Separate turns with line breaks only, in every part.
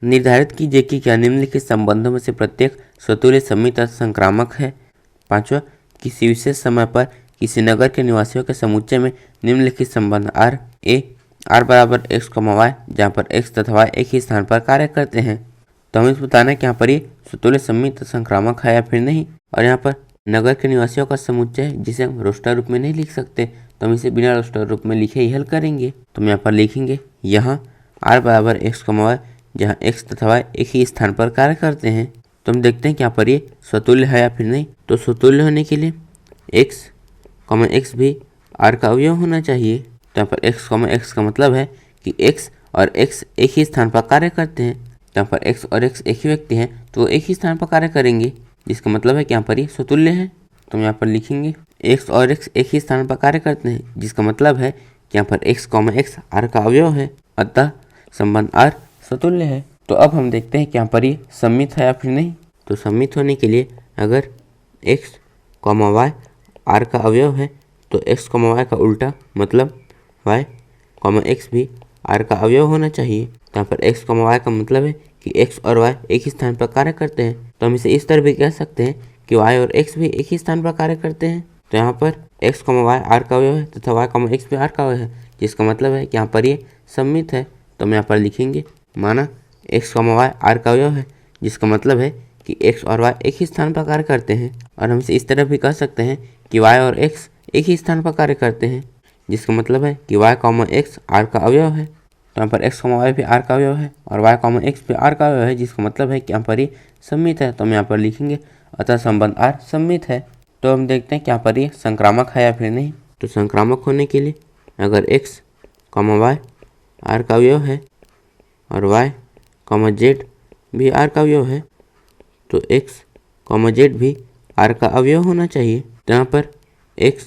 निर्धारित कीजिए कि क्या निम्नलिखित संबंधों में से प्रत्येक स्वतुल्य सममित तथा संक्रामक है। 5वां, किसी विशेष समय पर किसी नगर के निवासियों के समुच्चय में निम्नलिखित संबंध r बराबर x, y, जहाँ पर x तथा y एक ही स्थान पर कार्य करते हैं। तो हमें बताना है कि यहाँ पर ये स्वतुल्य सममित संक्रामक है या फिर नहीं। और यहाँ पर नगर के निवासियों का समुच्चय है जिसे हम रोस्टर रूप में नहीं लिख सकते, तो हम इसे बिना रोस्टर रूप में लिखे ही हल करेंगे। तो हम यहाँ पर लिखेंगे यहाँ r बराबर x, y, जहाँ x तथा y एक ही स्थान पर कार्य करते हैं। तो हम देखते हैं कि यहाँ पर ये स्वतुल्य है या फिर नहीं। तो स्वतुल्य होने के लिए x, x भी r का अवयव होना चाहिए। तो यहाँ पर x, x का मतलब है कि x और x एक ही स्थान पर कार्य करते हैं। तो यहाँ पर x और x एक ही व्यक्ति हैं तो वो एक ही स्थान पर कार्य करेंगे, जिसका मतलब है कि यहाँ पर ये स्वतुल्य है। तो हम यहाँ पर लिखेंगे x और x एक ही स्थान पर कार्य करते हैं, जिसका मतलब है कि यहाँ पर x, x r का अवयव है, अतः संबंध r स्वतुल्य है। तो अब हम देखते हैं कि यहाँ पर ये सममित है या फिर नहीं। तो सममित होने के लिए अगर x, y r का अवयव है तो x, y का उल्टा मतलब y, x भी r का अवयव होना चाहिए। तो यहाँ पर x, y का मतलब है कि x और y एक ही स्थान पर कार्य करते हैं। तो हम इसे इस तरह भी कह सकते हैं कि y और x भी एक ही स्थान पर कार्य करते हैं। तो यहाँ पर x, y r का अवयव है तथा y, x भी r का अवयव है, जिसका मतलब है कि यहाँ पर ये सममित है। तो हम यहाँ पर लिखेंगे माना x, y r का अवयव है, जिसका मतलब है कि x और y एक ही स्थान पर कार्य करते हैं। और हम इसे इस तरह भी कह सकते हैं कि y और x एक ही स्थान पर कार्य करते हैं, जिसका मतलब है कि y, x r का अवयव है। तो यहाँ पर x, y भी r का अवयव है और y, x भी r का अवयव है, जिसका मतलब है कि यहाँ पर ये सममित है। तो हम यहाँ पर लिखेंगे अतः संबंध r सममित है। तो हम देखते हैं कि यहाँ पर ये संक्रामक है या फिर नहीं। तो संक्रामक होने के लिए अगर x, y r का अवयव है और y, z भी r का अवयव है तो x, z भी r का अवयव होना चाहिए। तो यहाँ पर x,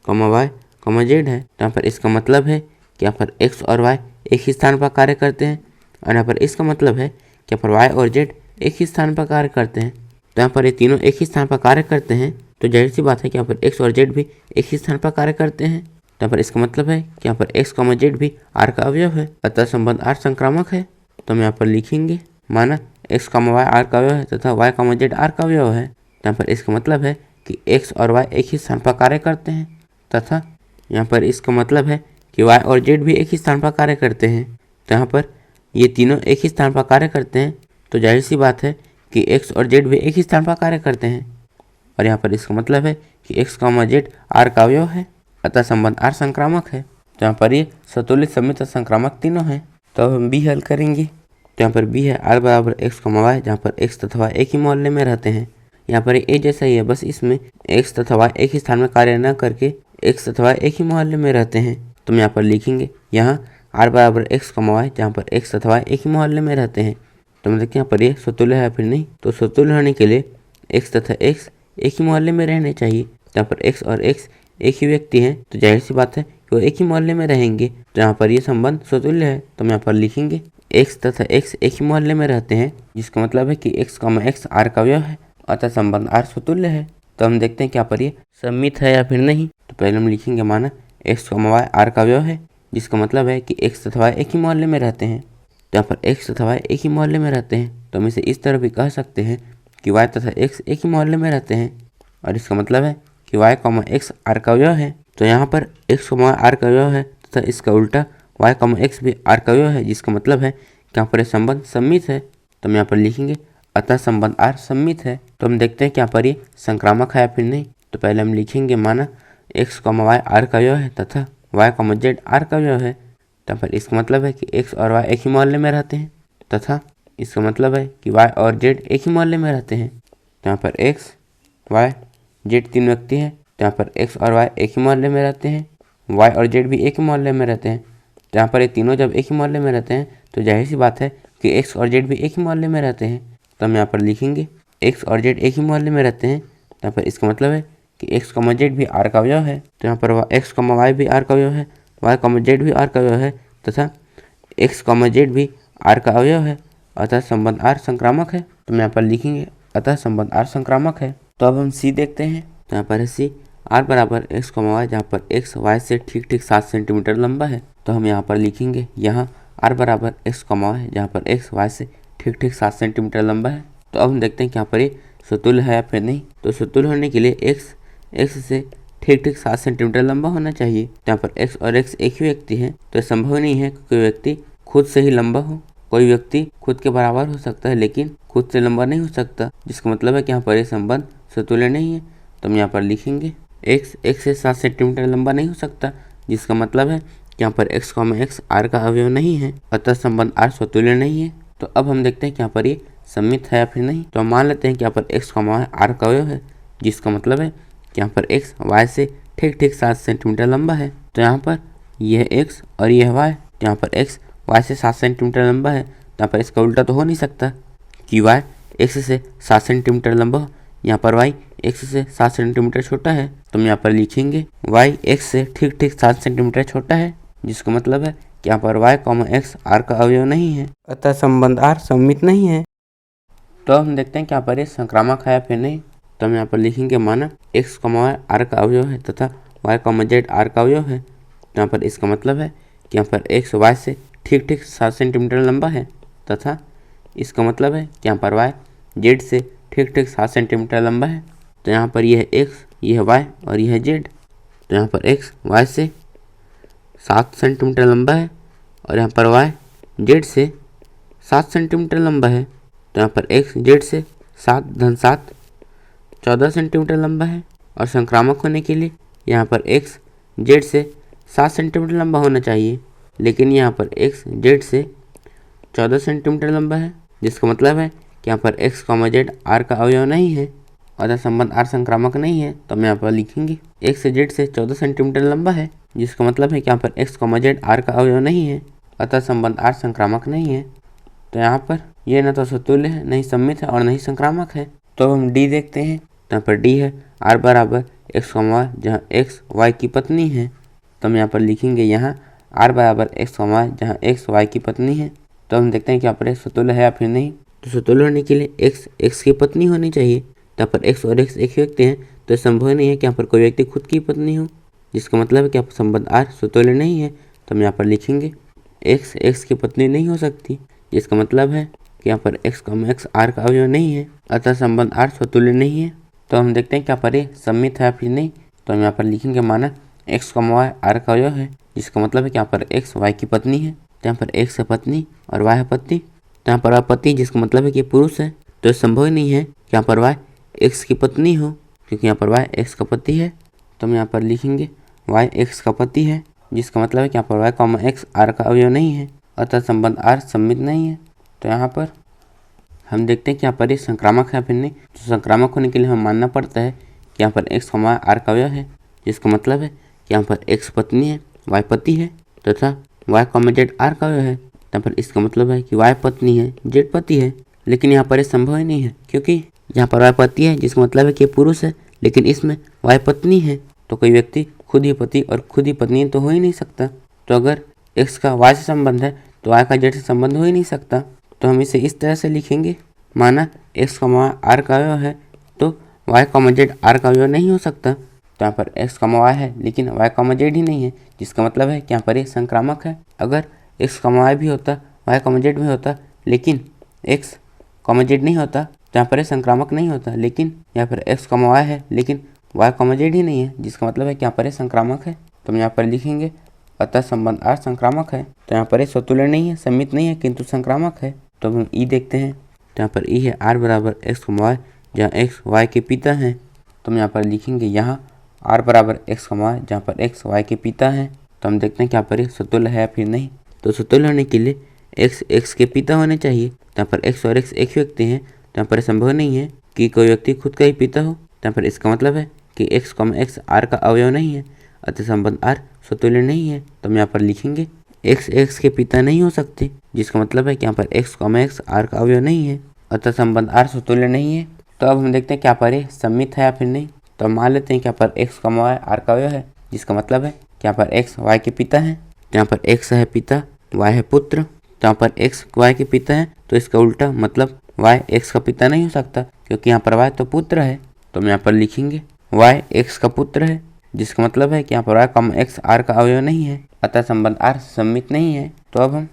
y, z है, तो यहाँ पर इसका मतलब है कि यहाँ पर x और y एक ही स्थान पर कार्य करते हैं। और यहाँ पर इसका मतलब है कि यहाँ पर y और z एक ही स्थान पर कार्य करते हैं। तो यहाँ पर ये तीनों एक ही स्थान पर कार्य करते हैं, तो जाहिर सी बात है कि यहाँ पर x और z भी एक ही स्थान पर कार्य करते हैं। तो यहाँ पर इसका मतलब है कि यहाँ पर x, z भी r का अवयव है, अतः संबंध r संक्रामक है। तो हम यहाँ पर लिखेंगे माना x, y r का अवयव है तथा y, z r का अवयव है। तो यहाँ पर इसका मतलब है कि x और y एक ही स्थान पर कार्य करते हैं तथा यहाँ पर इसका मतलब है कि y और z भी एक ही स्थान पर कार्य करते हैं। तो यहाँ पर ये तीनों एक ही स्थान पर कार्य करते हैं, तो जाहिर सी बात है कि x और z भी एक ही स्थान पर कार्य करते हैं। और यहाँ पर इसका मतलब है कि x, z r का अवयव है, अतः संबंध r संक्रामक है। तो यहाँ पर ये स्वतुल्य, सममित और संक्रामक तीनों हैं। तो अब हम b हल करेंगे। तो यहाँ पर b है r बराबर x, y, जहाँ पर x तथा y एक ही मोहल्ले में रहते हैं। यहाँ पर a जैसा ही है, बस इसमें x तथा y एक ही स्थान में कार्य न करके x तथा y एक ही मोहल्ले में रहते हैं। तो हम यहाँ पर लिखेंगे यहाँ r बराबर x, y, जहाँ पर x तथा y एक ही मोहल्ले में रहते हैं। तो हम देखते हैं यहाँ पर ये स्वतुल्य है या फिर नहीं। तो स्वतुल्य होने के लिए x तथा x एक ही मोहल्ले में रहने चाहिए। तो यहाँ पर x और x एक ही व्यक्ति हैं, तो जाहिर सी बात है कि वो एक ही मोहल्ले में रहेंगे। तो यहाँ पर ये संबंध स्वतुल्य है। तो हम यहाँ पर लिखेंगे x तथा x एक ही मोहल्ले में रहते हैं, जिसका मतलब है कि x, x r का अवयव है, अतः संबंध r स्वतुल्य है। तो हम देखते हैं कि यहाँ पर ये सममित है या फिर नहीं। तो पहले हम लिखेंगे माना x, y r का अवयव है, जिसका मतलब है कि x तथा y एक ही मोहल्ले में रहते हैं। तो यहाँ पर x तथा y एक ही मोहल्ले में रहते हैं, तो हम इसे इस तरह भी कह सकते हैं कि y तथा x एक ही मोहल्ले में रहते हैं। और इसका मतलब है कि y, x r का अवयव है। तो यहाँ पर x, y r का अवयव है तथा इसका उल्टा y, x भी r का अवयव है, जिसका मतलब है कि यहाँ पर संबंध सममित है। तो हम यहाँ पर लिखेंगे अतः संबंध r सममित है। तो हम देखते हैं कि यहाँ पर ये संक्रामक है या फिर नहीं। तो पहले हम लिखेंगे माना x, y r का अवयव है तथा y, z r का अवयव है। तो यहाँ पर इसका मतलब है कि x और y एक ही मोहल्ले में रहते हैं तथा इसका मतलब है कि y और z एक ही मोहल्ले में रहते हैं। तो यहाँ पर x, y, z तीन व्यक्ति हैं। तो यहाँ पर x और y एक ही मोहल्ले में रहते हैं, y और z भी एक ही मोहल्ले में रहते हैं। तो यहाँ पर ये तीनों जब एक ही मोहल्ले में रहते हैं, तो जाहिर सी बात है कि x और z भी एक ही मोहल्ले में रहते हैं। तो हम यहाँ पर लिखेंगे x और z एक ही मोहल्ले में रहते हैं। तो यहाँ पर इसका मतलब है कि x, z भी r का अवयव है। तो यहाँ पर x, y भी r का अवयव है, y, z भी r का अवयव है तथा x, z भी r का अवयव है, अतः संबंध r संक्रामक है। तो हम यहाँ पर लिखेंगे अतः संबंध r संक्रामक है। तो अब हम c देखते हैं। तो यहाँ पर c r बराबर x, y, जहाँ पर x y से ठीक 7 सेंटीमीटर लंबा है। तो हम यहाँ पर लिखेंगे यहाँ r बराबर x कॉमा है, जहाँ पर x y से ठीक ठीक 7 सेंटीमीटर लंबा है। तो अब हम देखते हैं कि यहाँ पर ये सतुल्य है या फिर नहीं। तो सतुल्य होने के लिए x से ठीक ठीक 7 सेंटीमीटर लंबा होना चाहिए। यहाँ पर x और x एक ही व्यक्ति है, तो संभव नहीं है कि कोई व्यक्ति खुद से ही लंबा हो। कोई व्यक्ति खुद के बराबर हो सकता है लेकिन खुद से लंबा नहीं हो सकता, जिसका मतलब है कि यहाँ पर ये संबंध सतुल्य नहीं है। तो हम यहाँ पर लिखेंगे x से 7 सेंटीमीटर लंबा नहीं हो सकता, जिसका मतलब है कि यहाँ पर x, x r का अवयव नहीं है, अतः संबंध r सतुल्य नहीं है। तो अब हम देखते हैं कि यहाँ पर ये सममित है या फिर नहीं। तो हम मान लेते हैं कि यहाँ पर x, r का अवयव है, जिसका मतलब है कि यहाँ पर x y से ठीक ठीक 7 सेंटीमीटर लंबा है। तो यहाँ पर यह x और यह y, यहाँ पर x y से 7 सेंटीमीटर लंबा है, तो यहाँ पर इसका उल्टा तो हो नहीं सकता कि y x से 7 सेंटीमीटर लंबा हो। यहाँ पर y x से 7 सेंटीमीटर छोटा है, तो हम यहाँ पर लिखेंगे y x से ठीक ठीक 7 सेंटीमीटर छोटा है, जिसका मतलब है कि यहाँ पर y, x r का अवयव नहीं है, अतः संबंध r सममित नहीं है। तो हम देखते हैं कि यहाँ पर ये संक्रामक है या फिर नहीं। तो हम यहाँ पर लिखेंगे माना x, y r का अवयव है तथा y, z r का अवयव है। तो यहाँ पर इसका मतलब है कि यहाँ पर x y से ठीक ठीक 7 सेंटीमीटर लंबा है तथा इसका मतलब है कि यहाँ पर y z से ठीक ठीक 7 सेंटीमीटर लंबा है। तो यहाँ पर यह x, यह y और यह z। तो यहाँ पर x y से 7 सेंटीमीटर लंबा है और यहाँ पर y z से 7 सेंटीमीटर लंबा है। तो यहाँ पर x z से 7 धन 7 14 सेंटीमीटर लंबा है और संक्रामक होने के लिए यहाँ पर x z से 7 सेंटीमीटर लंबा होना चाहिए, लेकिन यहाँ पर x z से 14 सेंटीमीटर लंबा है, जिसका मतलब है कि यहाँ पर x, z r का अवयव नहीं है, अतः संबंध r संक्रामक नहीं है। तो हम यहाँ पर लिखेंगे x z से 14 सेंटीमीटर लंबा है, जिसका मतलब है कि यहाँ पर x, z r का अवयव नहीं है, अतः संबंध r संक्रामक नहीं है। तो यहाँ पर यह न तो सतुल्य है, नहीं सममित है और नहीं संक्रामक है। तो हम d देखते हैं। तो यहाँ पर d है r बराबर x, y, जहाँ x y की पत्नी है। तो हम यहाँ पर लिखेंगे यहाँ r बराबर x, y, जहाँ x y की पत्नी है। तो हम देखते हैं कि यहाँ पर सतुल्य है या फिर नहीं। तो सतुल्य होने के लिए x की पत्नी होनी चाहिए। तो यहाँ पर x और x एक व्यक्ति हैं, तो संभव नहीं है कि यहाँ पर कोई व्यक्ति खुद की पत्नी हो, जिसका मतलब है कि यहाँ पर संबंध r सतुल्य नहीं है। तो हम यहाँ पर लिखेंगे x की पत्नी नहीं हो सकती, जिसका मतलब है कि यहाँ पर x, x r का अवयव नहीं है, अतः संबंध r सतुल्य नहीं है। तो हम देखते हैं कि यहाँ पर ये सममित है या फिर नहीं। तो हम यहाँ पर लिखेंगे माना x, y r का अवयव है, जिसका मतलब है कि यहाँ पर x y की पत्नी है। तो यहाँ पर x है पत्नी और y है पति। तो यहाँ पर y पति, जिसका मतलब है कि पुरुष है, तो संभव ही नहीं है कि यहाँ पर y x की पत्नी हो, क्योंकि यहाँ पर y x का पति है। तो हम यहाँ पर लिखेंगे y x का पति है, जिसका मतलब है कि यहाँ पर y, x r का अवयव नहीं है, अतः संबंध r सममित नहीं है। तो यहाँ पर हम देखते हैं कि यहाँ पर ये संक्रामक है फिर नहीं। तो संक्रामक होने के लिए हमें मानना पड़ता है कि यहाँ पर x, r का अवयव है, जिसका मतलब है कि यहाँ पर x पत्नी है, y पति है तथा y, z r का अवयव है। यहाँ पर इसका मतलब है कि y पत्नी है, z पति है, लेकिन यहाँ पर ये संभव ही नहीं है, क्योंकि यहाँ पर y पति है, जिसका मतलब है कि ये पुरुष है, लेकिन इसमें y पत्नी है। तो कोई व्यक्ति खुद ही पति और खुद ही पत्नी तो हो ही नहीं सकता। तो अगर x का y से संबंध है तो y का z से संबंध हो ही नहीं सकता। तो हम इसे इस तरह से लिखेंगे माना x, r का अवयव है तो y, z r का अवयव नहीं हो सकता। तो यहाँ पर x, y है लेकिन y, z ही नहीं है, जिसका मतलब है कि यहाँ पर ये संक्रामक है। अगर x, y भी होता, y, z भी होता, लेकिन x, z नहीं होता, तो यहाँ पर ये संक्रामक नहीं होता। लेकिन यहाँ पर x, y है लेकिन y, z ही नहीं है, जिसका मतलब है कि यहाँ पर ये संक्रामक है। तो हम यहाँ पर लिखेंगे अतः संबंध r संक्रामक है। तो यहाँ पर ये सतुल्य नहीं है, सममित नहीं है, किंतु संक्रामक है। तो हम ई देखते हैं। तो यहाँ पर ई है r बराबर x, y, जहाँ x y के पिता हैं। तो हम यहाँ पर लिखेंगे यहाँ r बराबर x, y, जहाँ पर x y के पिता हैं। तो हम देखते हैं कि यहाँ पर सतुल्य है या फिर नहीं। तो सतुल्य होने के लिए x के पिता होने चाहिए। तो यहाँ पर x और x एक व्यक्ति हैं, तो यहाँ पर संभव नहीं है कि कोई व्यक्ति खुद का ही पिता हो। तो यहाँ पर इसका मतलब है कि x, x r का अवयव नहीं है, अतः संबंध r सतुल्य नहीं है। तो हम यहाँ पर लिखेंगे x के पिता नहीं हो सकते, जिसका मतलब है कि यहाँ पर x, x r का अवयव नहीं है, अतः संबंध r सतुल्य नहीं है। तो अब हम देखते हैं क्या पर ये सममित है या फिर नहीं। तो हम मान लेते हैं कि यहाँ पर x, y r का अवयव है, जिसका मतलब है कि यहाँ पर x y के पिता है। तो यहाँ पर x है पिता, y है पुत्र। तो यहाँ पर x y के पिता है, तो इसका उल्टा मतलब y x का पिता नहीं हो सकता, क्योंकि यहाँ पर y तो पुत्र है। तो हम यहाँ पर लिखेंगे y x का पुत्र है, जिसका मतलब है कि यहाँ पर y, x r का अवयव नहीं है, अतः संबंध r सममित नहीं है। तो अब हम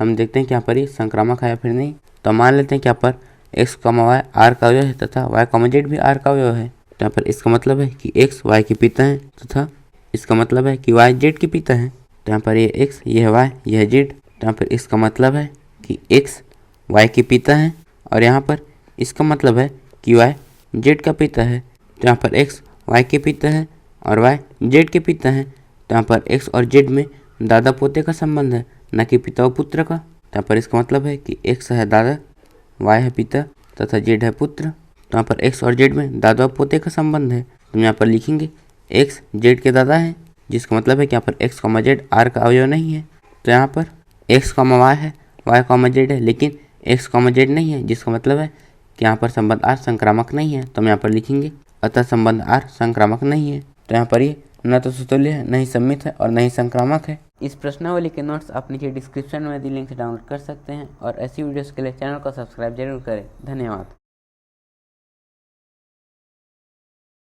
हम देखते हैं कि यहाँ पर ये संक्रामक है या फिर नहीं। तो मान लेते हैं कि यहाँ पर x, y r का अवयव है तथा y, z भी r का अवयव है। तो यहाँ पर इसका मतलब है कि x y के पिता है तथा इसका मतलब है कि y z के पिता है। तो यहाँ पर ये x, यह y, यह z। तो यहाँ पर इसका मतलब है कि x y के पिता है और यहाँ पर इसका मतलब है कि y z का पिता है। तो यहाँ पर x y के पिता है और y z के पिता है। तो यहाँ पर x और z में दादा पोते का संबंध है, न कि पिता और पुत्र का। तो यहाँ पर इसका मतलब है कि x है दादा, y है पिता तथा z है पुत्र। तो यहाँ पर x और z में दादा और पोते का संबंध है। तो यहाँ पर लिखेंगे x z के दादा है, जिसका मतलब है कि यहाँ पर x, z r का अवयव नहीं है। तो यहाँ पर x, y है, y, z है, लेकिन x, z नहीं है, जिसका मतलब है कि यहाँ पर संबंध r संक्रामक नहीं है। तो हम यहाँ पर लिखेंगे अतः संबंध r संक्रामक नहीं है। तो यहाँ पर ये न तो सुतुल्य है, न ही सम्मित है और न ही संक्रामक है। इस प्रश्नावली के नोट्स आप नीचे डिस्क्रिप्शन में दी लिंक से डाउनलोड कर सकते हैं और ऐसी वीडियोस के लिए चैनल को सब्सक्राइब जरूर करें। धन्यवाद।